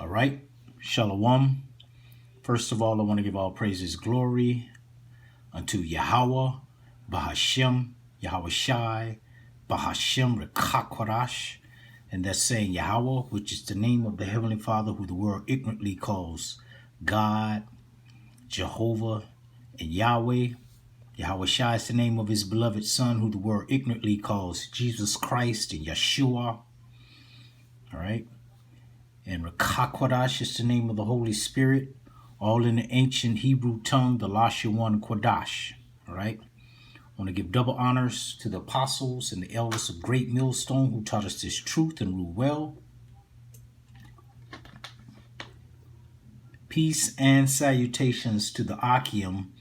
All right. Shalom. First of all, I want to give all praises, glory unto YAHAWAH, Bahashem, Yahawashi, Bahashem, Rawchaa Qadash. And that's saying Yahweh, which is the name of the Heavenly Father, who the world ignorantly calls God, Jehovah, and Yahweh. Yahawashi is the name of his beloved Son, who the world ignorantly calls Jesus Christ and Yeshua. All right. And Rawchaa Qadash is the name of the Holy Spirit, all in the ancient Hebrew tongue, the Rawchaa Qadash. All right. I want to give double honors to the apostles and the elders of Great Millstone who taught us this truth and rule well. Peace and salutations to the Akim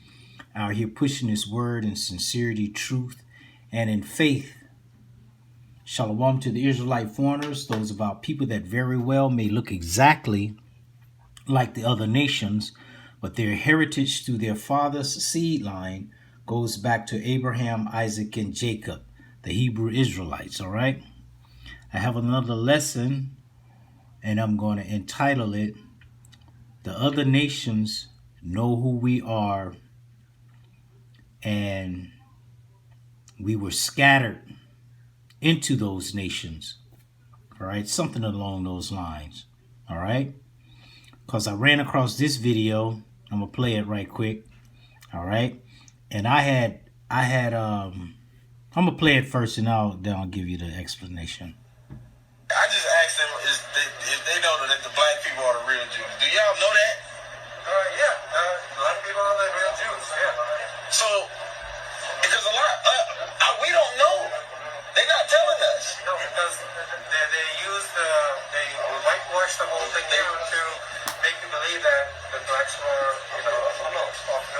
out here pushing his word in sincerity, truth, and in faith. Shalom to the Israelite foreigners, those of our people that very well may look exactly like the other nations, but their heritage through their father's seed line goes back to Abraham, Isaac, and Jacob, the Hebrew Israelites, all right? I have another lesson, and I'm going to entitle it, The Other Nations Know Who We Are, and we were scattered into those nations, all right? Something along those lines, all right? Because I ran across this video. I'm going to play it right quick, all right? And I'm gonna play it first, and then I'll give you the explanation. I just asked them if they know that the black people are the real Jews. Do y'all know that? Yeah, black people are the real Jews. Yeah. So, because a lot, we don't know. They're not telling us. No, because they whitewash the whole thing down to make you believe that the blacks were, of no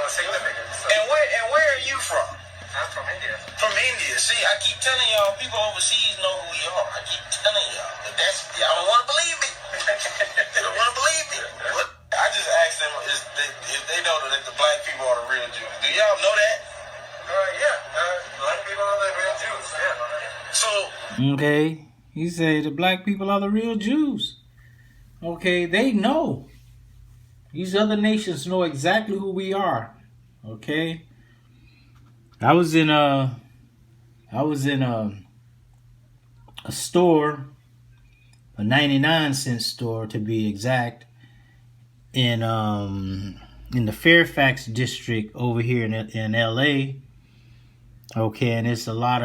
significance. So. And where are you from? I'm from India. From India. See, I keep telling y'all, people overseas know who we are. I keep telling y'all, but y'all don't want to believe me. They don't want to believe me. I just asked them if they know that the black people are the real Jews. Do y'all know that? Yeah, black people are the real Jews. Yeah. So. Okay, he said the black people are the real Jews. Okay, they know. These other nations know exactly who we are. Okay. I was in a store, a 99-cent store to be exact, in the Fairfax district over here in LA. Okay, and it's a lot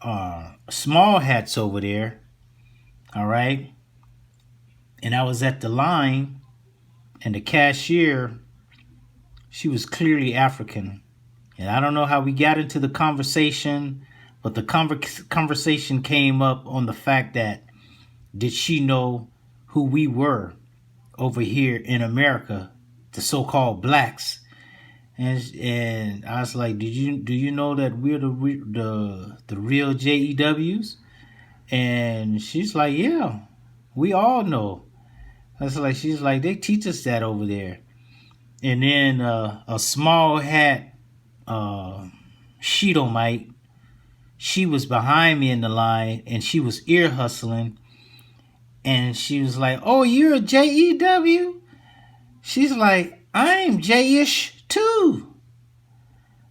of small hats over there. All right. And I was at the line, and the cashier, she was clearly African. And I don't know how we got into the conversation, but the conversation came up on the fact that, did she know who we were over here in America, the so-called blacks? And I was like, do you know that we're the real JEWs? And she's like, yeah, we all know. She's like, they teach us that over there. And then a small hat Sheedomite, she was behind me in the line, and she was ear hustling, and she was like, oh, you're a JEW? She's like, I'm J-ish too,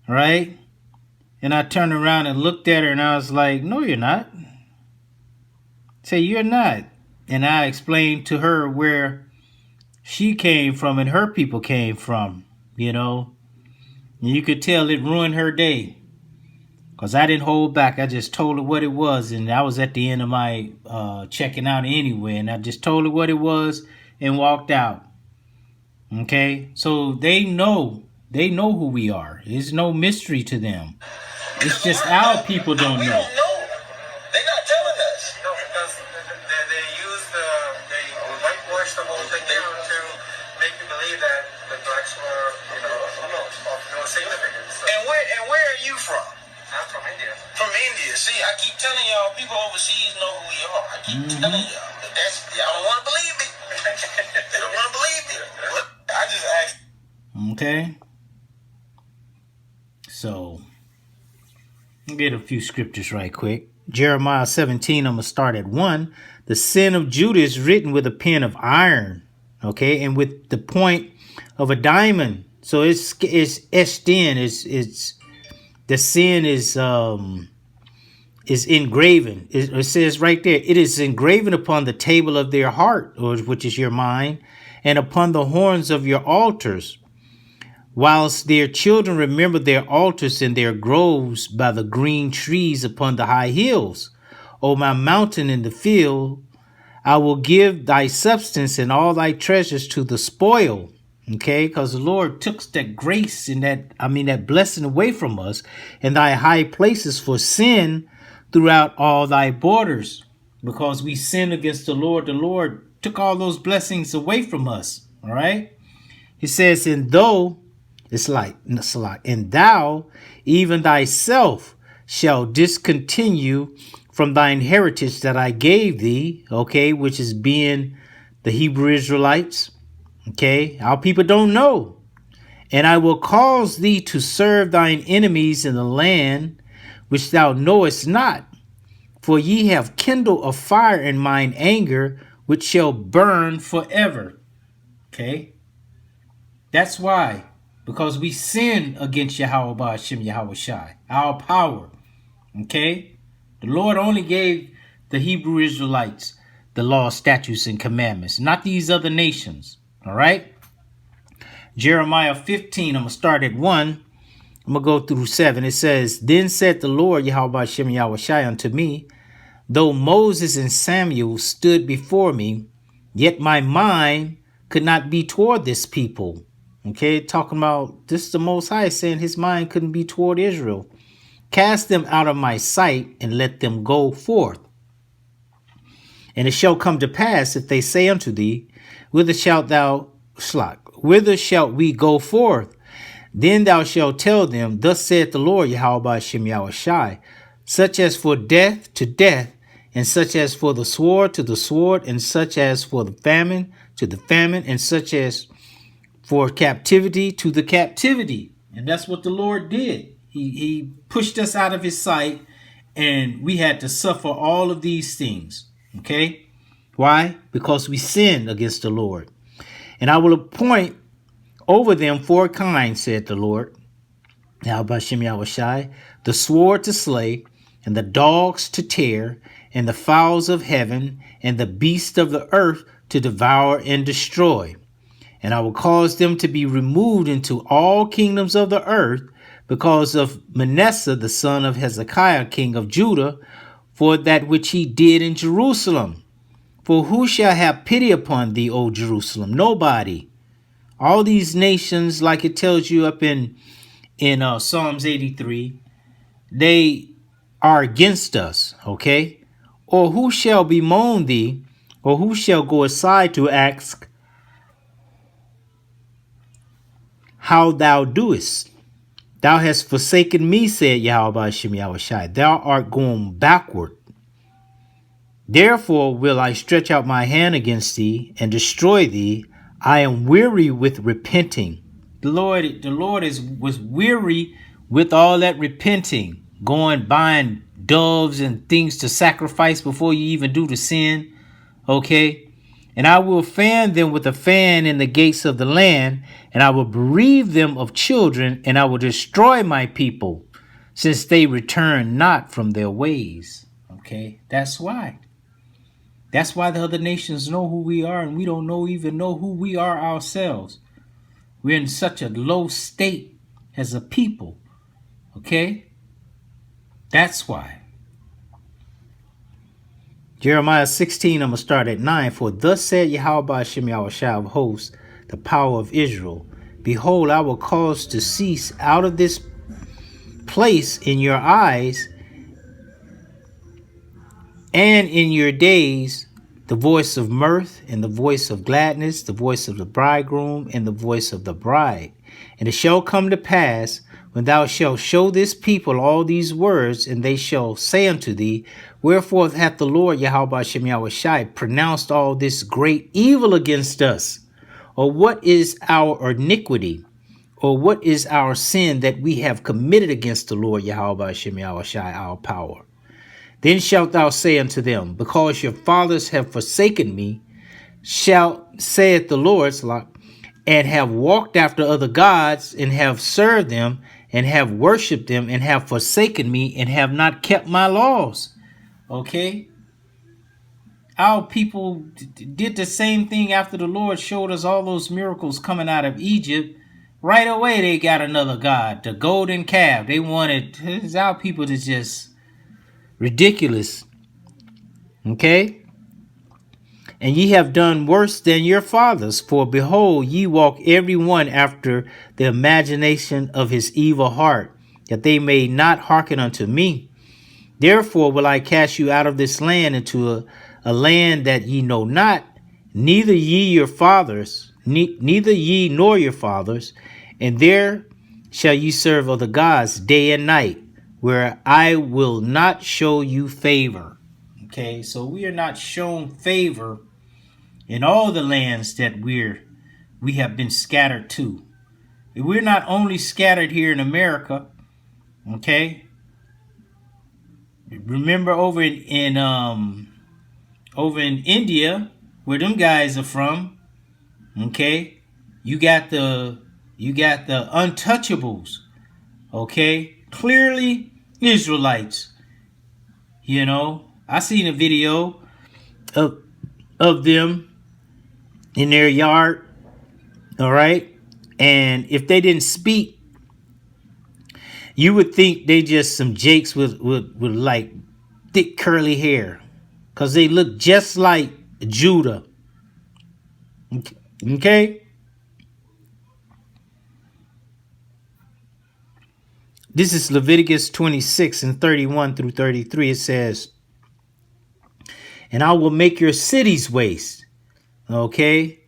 right? And I turned around and looked at her, and I was like, no, you're not. Say, you're not. And I explained to her where she came from and her people came from, And you could tell it ruined her day, because I didn't hold back. I just told her what it was, and I was at the end of my checking out anyway, and I just told her what it was and walked out. Okay? So they know who we are. There's no mystery to them. It's just our people don't know. They're not telling us. No, because they whitewash the whole thing down to make you believe that the blacks were, of no significance. So. And where are you from? I'm from India. From India. See, I keep telling y'all, people overseas know who we are. I keep telling y'all, but y'all don't want to believe me. They don't want to believe me. I just asked. Okay. So, I'll get a few scriptures right quick. Jeremiah 17, I'm going to start at 1. The sin of Judah is written with a pen of iron, okay, and with the point of a diamond. So it's etched in. It's the sin is engraven. It says right there, it is engraven upon the table of their heart, or which is your mind, and upon the horns of your altars. Whilst their children remember their altars and their groves by the green trees upon the high hills. O my mountain in the field, I will give thy substance and all thy treasures to the spoil. Okay, because the Lord took that grace and that blessing away from us, and thy high places for sin throughout all thy borders. Because we sinned against the Lord took all those blessings away from us. All right. He says, and thou, and thou, even thyself, shall discontinue from thine heritage that I gave thee, okay, which is being the Hebrew Israelites, okay, our people don't know. And I will cause thee to serve thine enemies in the land which thou knowest not, for ye have kindled a fire in mine anger, which shall burn forever. Okay, that's why, because we sin against Yahawashi, Shem Yahawashi, our power. Okay. The Lord only gave the Hebrew Israelites the law, statutes, and commandments, not these other nations. All right. Jeremiah 15, I'm going to start at 1. I'm going to go through 7. It says, Then said the Lord, Yahweh Shem Yahawashi, unto me, though Moses and Samuel stood before me, yet my mind could not be toward this people. Okay, talking about this, the Most High saying his mind couldn't be toward Israel. Cast them out of my sight and let them go forth. And it shall come to pass, if they say unto thee, Whither shalt we go forth? Then thou shalt tell them, Thus saith the Lord, Yahweh Shem Yahawashi, such as for death to death, and such as for the sword to the sword, and such as for the famine to the famine, and such as for captivity to the captivity. And that's what the Lord did. He pushed us out of his sight, and we had to suffer all of these things. Okay? Why? Because we sinned against the Lord. And I will appoint over them 4 kinds, said the Lord, Yahweh the sword to slay, and the dogs to tear, and the fowls of heaven, and the beasts of the earth to devour and destroy. And I will cause them to be removed into all kingdoms of the earth, because of Manasseh, the son of Hezekiah, king of Judah, for that which he did in Jerusalem. For who shall have pity upon thee, O Jerusalem? Nobody. All these nations, like it tells you up in Psalms 83, they are against us, okay? Or who shall bemoan thee, or who shall go aside to ask how thou doest? Thou hast forsaken me, said Yahweh Shem Yahawashi. Thou art going backward. Therefore will I stretch out my hand against thee and destroy thee. I am weary with repenting. The Lord was weary with all that repenting, going buying doves and things to sacrifice before you even do the sin. Okay. And I will fan them with a fan in the gates of the land, and I will bereave them of children, and I will destroy my people, since they return not from their ways. Okay, that's why. That's why the other nations know who we are, and we don't even know who we are ourselves. We're in such a low state as a people. Okay, that's why. Jeremiah 16, I'm going to start at 9. For thus said Yahweh Shem Yahawashi of hosts, the power of Israel, Behold, I will cause to cease out of this place in your eyes and in your days the voice of mirth and the voice of gladness, the voice of the bridegroom and the voice of the bride. And it shall come to pass, when thou shalt show this people all these words, and they shall say unto thee, Wherefore hath the Lord Yahweh Shem Yahawashi pronounced all this great evil against us? Or what is our iniquity? Or what is our sin that we have committed against the Lord Yahweh Shem Yahawashi, our power? Then shalt thou say unto them, because your fathers have forsaken me, saith the Lord, and have walked after other gods, and have served them, and have worshipped them, and have forsaken me, and have not kept my laws. Okay? Our people did the same thing after the Lord showed us all those miracles coming out of Egypt. Right away, they got another god, the golden calf. They wanted our people to just ridiculous. Okay? And ye have done worse than your fathers, for behold, ye walk every one after the imagination of his evil heart, that they may not hearken unto me. Therefore will I cast you out of this land into a land that ye know not, neither ye nor your fathers, and there shall ye serve other gods day and night, where I will not show you favor. Okay, so we are not shown favor in all the lands that we have been scattered to. We're not only scattered here in America, okay? Remember over in India, where them guys are from, okay? You got the untouchables, okay? Clearly Israelites. You know, I seen a video of them in their yard, all right? And if they didn't speak, you would think they just some jakes with like thick curly hair, because they look just like Judah. Okay? This is Leviticus 26 and 31 through 33. It says, and I will make your cities waste, okay,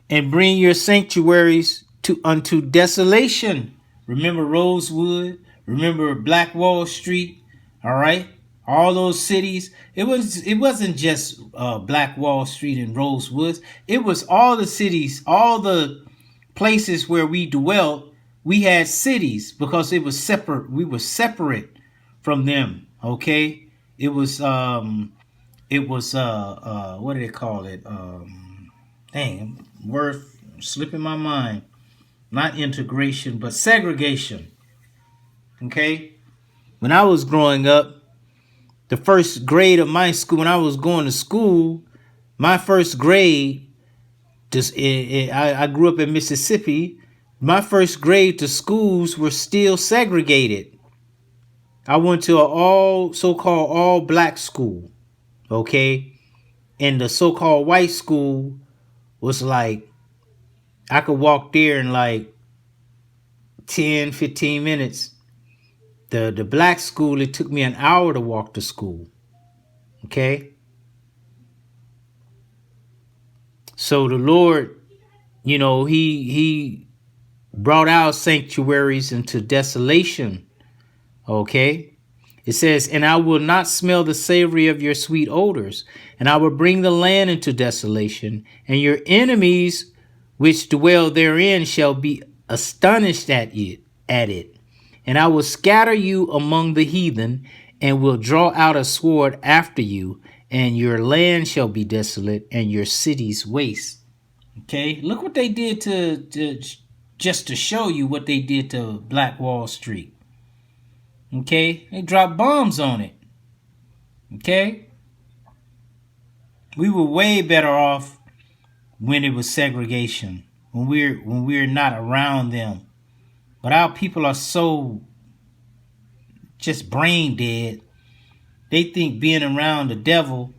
and bring your sanctuaries unto desolation. Remember Rosewood, remember Black Wall Street, all right? All those cities. It wasn't just Black Wall Street and Rosewood. It was all the cities, all the places where we dwelt. We had cities because it was separate. We were separate from them, okay? It was what do they call it? Word slipping my mind. Not integration, but segregation. Okay? When I was growing up, the first grade of my school, when I was going to school, my first grade, I grew up in Mississippi, my first grade to schools were still segregated. I went to an so-called all black school. Okay? And the so-called white school was like, I could walk there in like 10, 15 minutes. The black school, it took me an hour to walk to school. Okay? So the Lord, you know, he brought our sanctuaries into desolation. Okay? It says, and I will not smell the savory of your sweet odors, and I will bring the land into desolation, and your enemies which dwell therein shall be astonished at it. And I will scatter you among the heathen, and will draw out a sword after you, and your land shall be desolate, and your cities waste. Okay, look what they did to just to show you what they did to Black Wall Street. Okay, they dropped bombs on it. Okay, we were way better off when it was segregation, when we're not around them. But our people are so just brain dead. They think being around the devil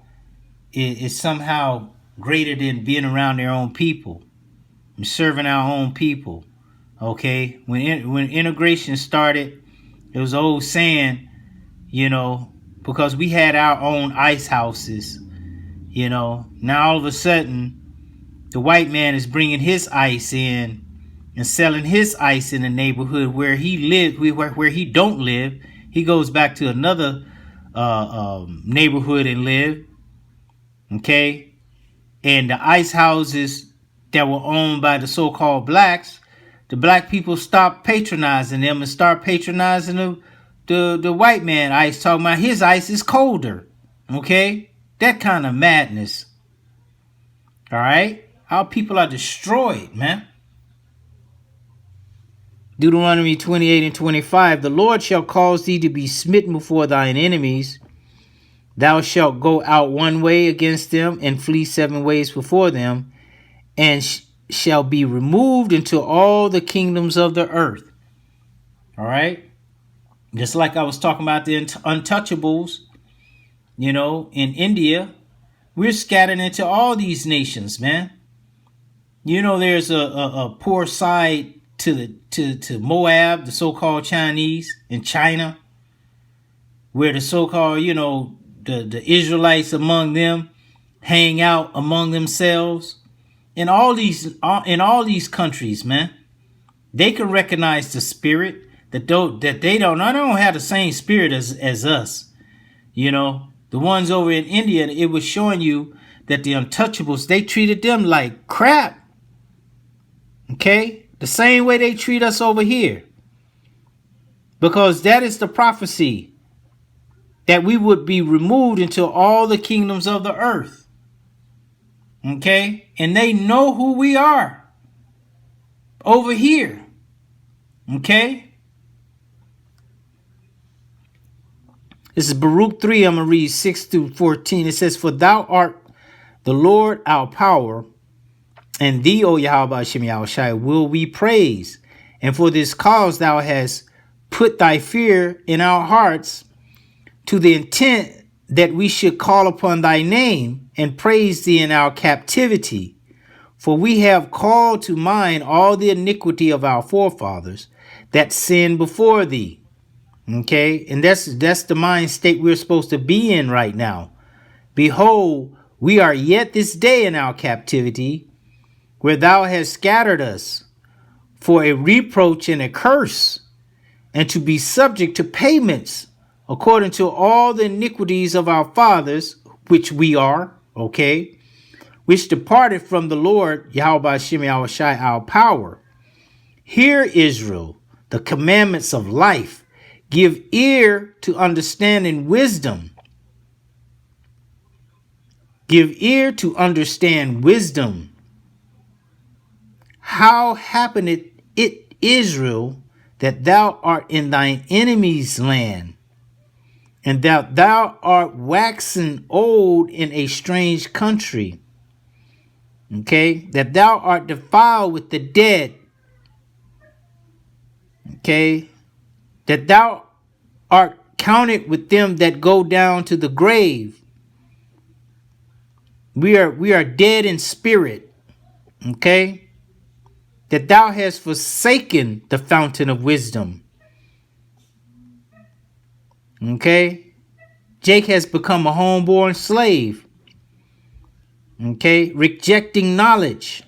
is somehow greater than being around their own people and serving our own people. Okay, when integration started, there was an old saying, you know, because we had our own ice houses, you know, now all of a sudden the white man is bringing his ice in and selling his ice in the neighborhood where he lived, where he don't live. He goes back to another neighborhood and live. Okay, and the ice houses that were owned by the so-called blacks, the black people stopped patronizing them and start patronizing the white man ice talking about his ice is colder. Okay? That kind of madness. All right? Our people are destroyed, man. Deuteronomy 28 and 25. The Lord shall cause thee to be smitten before thine enemies. Thou shalt go out one way against them and flee 7 ways before them, and shall be removed into all the kingdoms of the earth. All right? Just like I was talking about the untouchables, you know, in India, we're scattered into all these nations, man. You know, there's a poor side to Moab, the so-called Chinese, in China, where the so-called, you know, the Israelites among them hang out among themselves. In all these countries, man, they can recognize the spirit that they don't have the same spirit as us. You know, the ones over in India, it was showing you that the untouchables, they treated them like crap. Okay? The same way they treat us over here. Because that is the prophecy, that we would be removed into all the kingdoms of the earth. Okay? And they know who we are over here. Okay? This is Baruch 3. I'm going to read 6 through 14. It says, For thou art the Lord our power, and thee, O Yahawashi, will we praise. And for this cause thou hast put thy fear in our hearts, to the intent that we should call upon thy name and praise thee in our captivity. For we have called to mind all the iniquity of our forefathers that sinned before thee. Okay, and that's the mind state we're supposed to be in right now. Behold, we are yet this day in our captivity, where thou hast scattered us for a reproach and a curse, and to be subject to payments according to all the iniquities of our fathers, which we are, okay, which departed from the Lord, Yahawashi, our power. Hear, Israel, the commandments of life. Give ear to understanding wisdom. Give ear to understand wisdom. How happeneth it, Israel, that thou art in thine enemy's land, and that thou art waxen old in a strange country? Okay, that thou art defiled with the dead. Okay, that thou art counted with them that go down to the grave. We are dead in spirit. Okay, that thou hast forsaken the fountain of wisdom. Okay, Jake has become a homeborn slave. Okay, rejecting knowledge.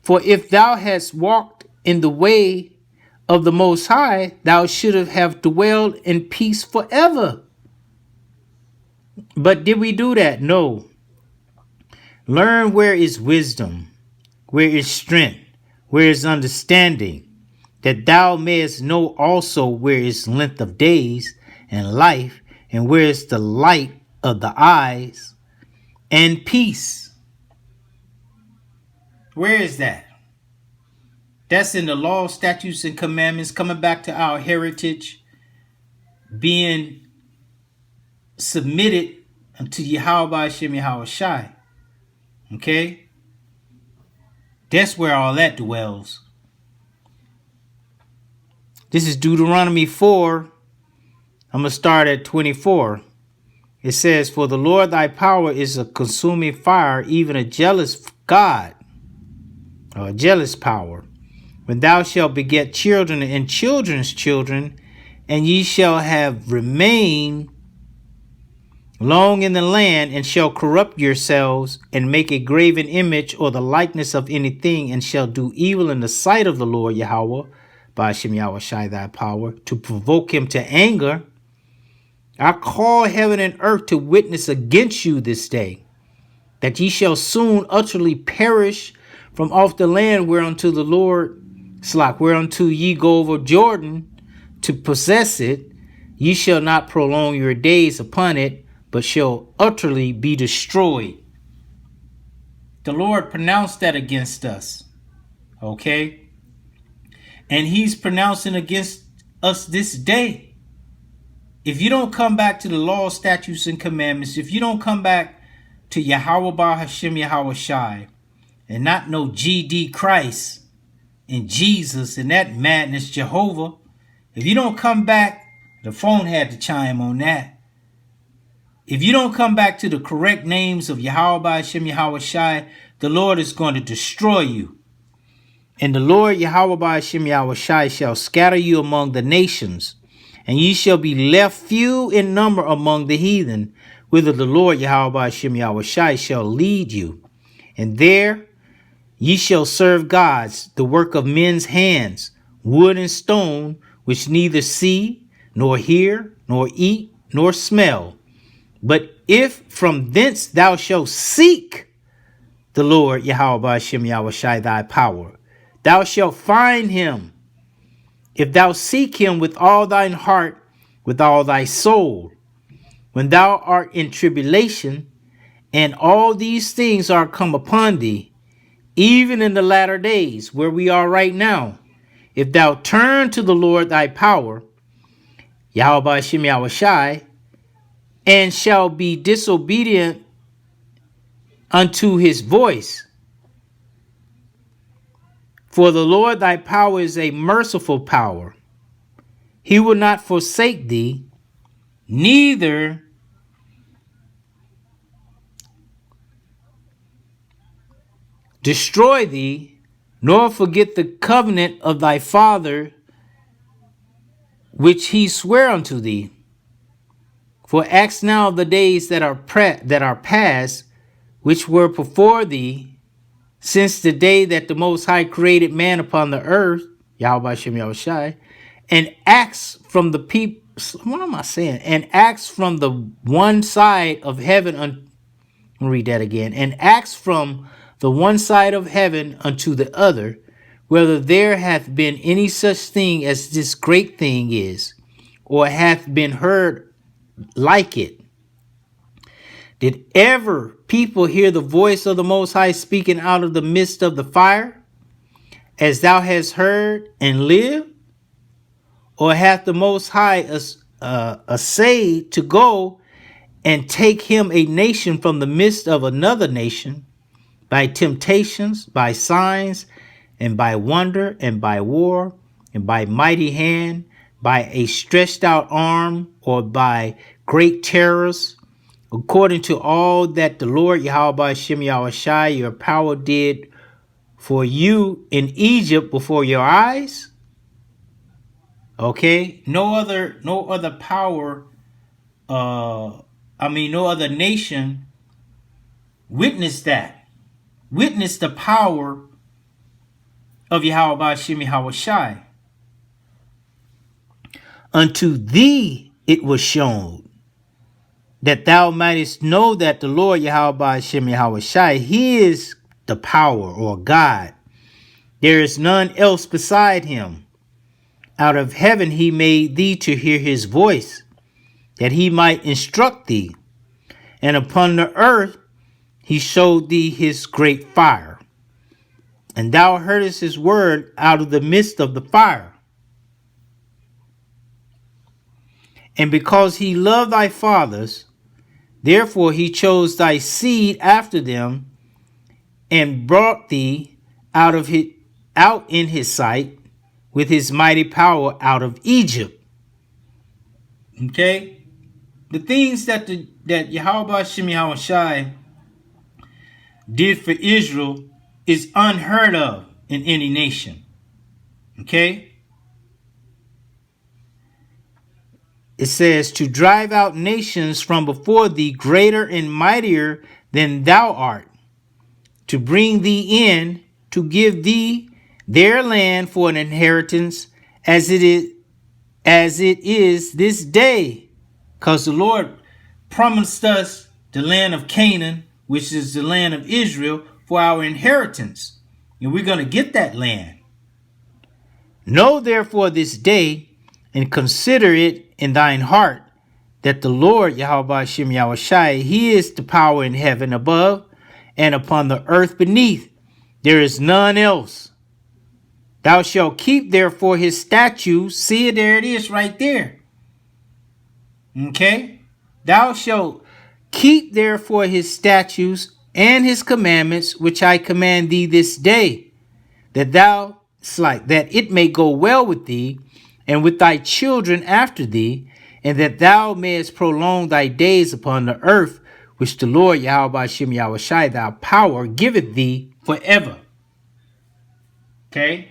For if thou hast walked in the way of the Most High, thou shouldst have dwelled in peace forever. But did we do that? No. Learn where is wisdom, where is strength, where is understanding, that thou mayest know also where is length of days and life, and where is the light of the eyes and peace. Where is that? That's in the law, statutes, and commandments, coming back to our heritage, being submitted unto Yahawashi. Okay? That's where all that dwells. This is Deuteronomy 4. I'm going to start at 24. It says, For the Lord thy power is a consuming fire, even a jealous God, or a jealous power. When thou shalt beget children and children's children, and ye shall have remained long in the land, and shall corrupt yourselves, and make a graven image or the likeness of anything, and shall do evil in the sight of the Lord Yahweh, by Hashem Yahawashi thy power, to provoke him to anger, I call heaven and earth to witness against you this day, that ye shall soon utterly perish from off the land whereunto the Lord, whereunto ye go over Jordan to possess it, ye shall not prolong your days upon it, but shall utterly be destroyed. The Lord pronounced that against us. Okay? And he's pronouncing against us this day. If you don't come back to the law, statutes, and commandments, if you don't come back to Yahawashi Hashem Yahawashi, and not know GD Christ and Jesus and that madness Jehovah, if you don't come back, the phone had to chime on that. If you don't come back to the correct names of Yahawashi Hashem Yahawashi, the Lord is going to destroy you. And the Lord Yahawashi Hashem Yahawashi shall scatter you among the nations, and ye shall be left few in number among the heathen, whither the Lord Yahawashi Hashem Yahawashi shall lead you. And there ye shall serve gods, the work of men's hands, wood and stone, which neither see, nor hear, nor eat, nor smell. But if from thence thou shalt seek the Lord Yahawashi Hashem Yahawashi thy power, thou shalt find him. If thou seek him with all thine heart, with all thy soul, when thou art in tribulation, and all these things are come upon thee, even in the latter days where we are right now, if thou turn to the Lord thy power, Yahawashi Hashem Yahawashi, and shall be disobedient unto his voice. For the Lord thy power is a merciful power. He will not forsake thee, neither destroy thee, nor forget the covenant of thy father, which he sware unto thee. For ask now of the days that are past, which were before thee, since the day that the Most High created man upon the earth, Yahawashi Hashem Yahawashi, and ask from the people, what am I saying? And ask from the one side of heaven, let me read that again. And ask from the one side of heaven unto the other, whether there hath been any such thing as this great thing is, or hath been heard like it. Did ever people hear the voice of the Most High speaking out of the midst of the fire, as thou hast heard and lived? Or hath the Most High essayed to go and take him a nation from the midst of another nation, by temptations, by signs, and by wonder, and by war, and by mighty hand, by a stretched out arm, or by great terrors, according to all that the Lord Yahawashi Hashem Yahawashi your power did for you in Egypt before your eyes? Okay, no other power, no other nation witnessed that. Witnessed the power of Yahawashi Hashem Yahawashi. Unto thee it was shown, that thou mightest know that the Lord Yahawashi Hashem Yahawashi, he is the power, or God. There is none else beside him. Out of heaven he made thee to hear his voice, that he might instruct thee. And upon the earth he showed thee his great fire. And thou heardest his word out of the midst of the fire. And because he loved thy fathers, therefore he chose thy seed after them, and brought thee out in his sight with his mighty power out of Egypt. Okay? The things that Yahawashi Hashem Yahawashi did for Israel is unheard of in any nation. Okay? It says, to drive out nations from before thee greater and mightier than thou art, to bring thee in, to give thee their land for an inheritance, as it is this day. Because the Lord promised us the land of Canaan, which is the land of Israel, for our inheritance. And we're going to get that land. Know therefore this day and consider it in thine heart that the Lord Yahawashi, he is the power in heaven above and upon the earth beneath. There is none else. Thou shalt keep therefore his statutes. See, there it is right there. Okay? Thou shalt keep therefore his statutes and his commandments, which I command thee this day, that it may go well with thee and with thy children after thee, and that thou mayest prolong thy days upon the earth, which the Lord Yahawashi, thy power, giveth thee forever. Okay?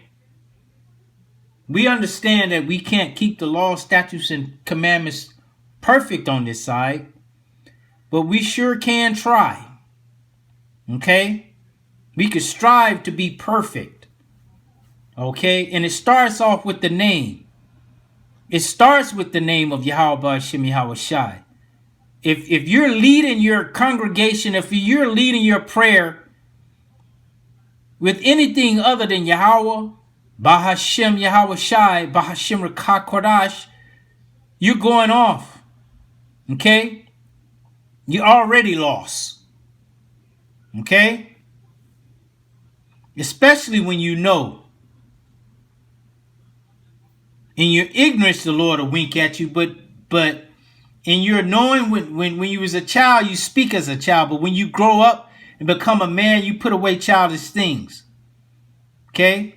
We understand that we can't keep the law, statutes, and commandments perfect on this side, but we sure can try. Okay? We could strive to be perfect. Okay? And it starts off with the name. It starts with the name of Yahawashi. If you're leading your congregation, if you're leading your prayer with anything other than Yahawah, Bahashem Yahawashi, Bahashem Rawchaa Qadash, you're going off. Okay? You're already lost. Okay? Especially when you know. In your ignorance, the Lord will wink at you, but in your knowing, when you was a child, you speak as a child, but when you grow up and become a man, you put away childish things. Okay?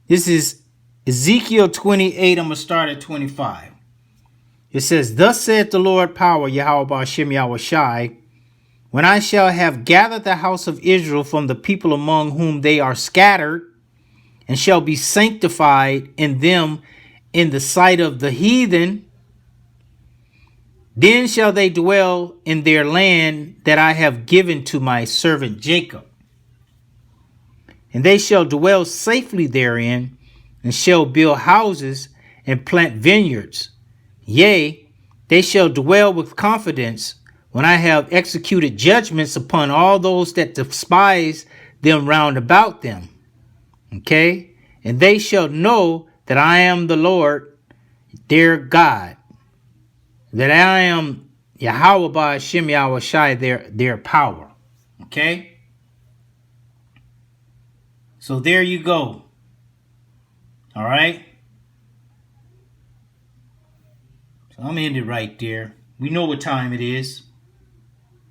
This is Ezekiel 28. I'm going to start at 25. It says, Thus saith the Lord power, Yahawashi, when I shall have gathered the house of Israel from the people among whom they are scattered, and shall be sanctified in them in the sight of the heathen, then shall they dwell in their land that I have given to my servant Jacob. And they shall dwell safely therein, and shall build houses and plant vineyards. Yea, they shall dwell with confidence when I have executed judgments upon all those that despise them round about them. Okay? And they shall know that I am the Lord, their God. That I am Yahawashi, their power. Okay? So there you go. All right? So I'm ending right there. We know what time it is.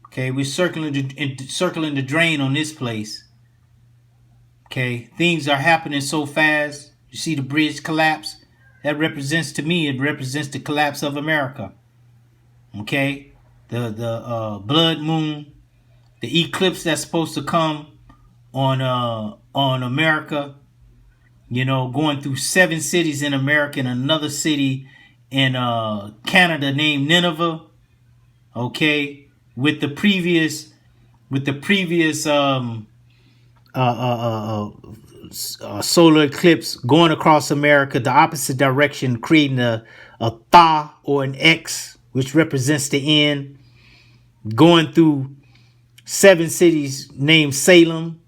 Okay, we're circling the drain on this place. Okay, things are happening so fast. You see the bridge collapse? That represents, to me, it represents the collapse of America. Okay, the blood moon, the eclipse that's supposed to come on America. You know, going through 7 cities in America and another city in Canada named Nineveh. Okay, with the previous solar eclipse going across America, the opposite direction, creating a tha or an X, which represents the end, going through 7 cities named Salem.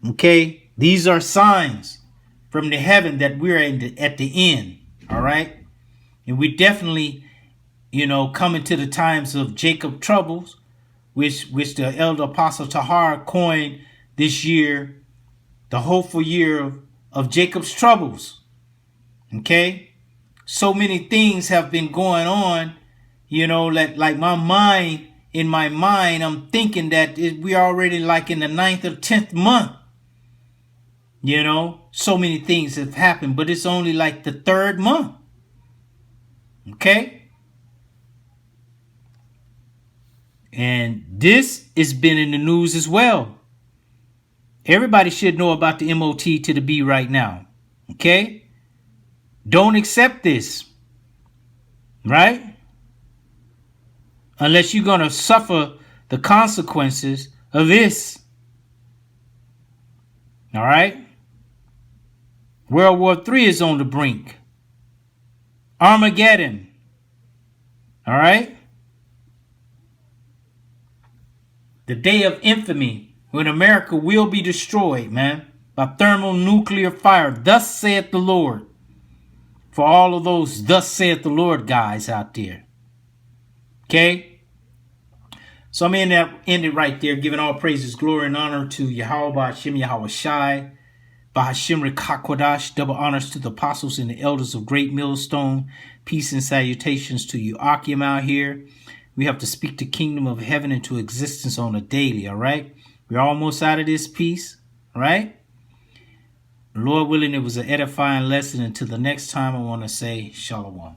Okay, these are signs from the heaven that we're at the end. All right, and we definitely, coming to the times of Jacob troubles, which the elder apostle Tahar coined this year, the hopeful year of Jacob's troubles. Okay? So many things have been going on, like in my mind, I'm thinking that we're already like in the 9th or 10th month. So many things have happened, but it's only like the 3rd month. Okay? And this has been in the news as well. Everybody should know about the MOT to the B right now. Okay? Don't accept this. Right? Unless you're going to suffer the consequences of this. All right? World War III is on the brink. Armageddon. All right? The day of infamy when America will be destroyed, man. by thermonuclear fire. Thus saith the Lord. For all of those thus saith the Lord guys out there. Okay? So I'm end it right there, giving all praises, glory, and honor to Yahawashi, Hashem, Yahawashi, Rawchaa Qadash, double honors to the apostles and the elders of Great Millstone. Peace and salutations to you, Akim, out here. We have to speak the kingdom of heaven into existence on a daily, all right? We're almost out of this piece, all right? Lord willing, it was an edifying lesson. Until the next time, I want to say shalom.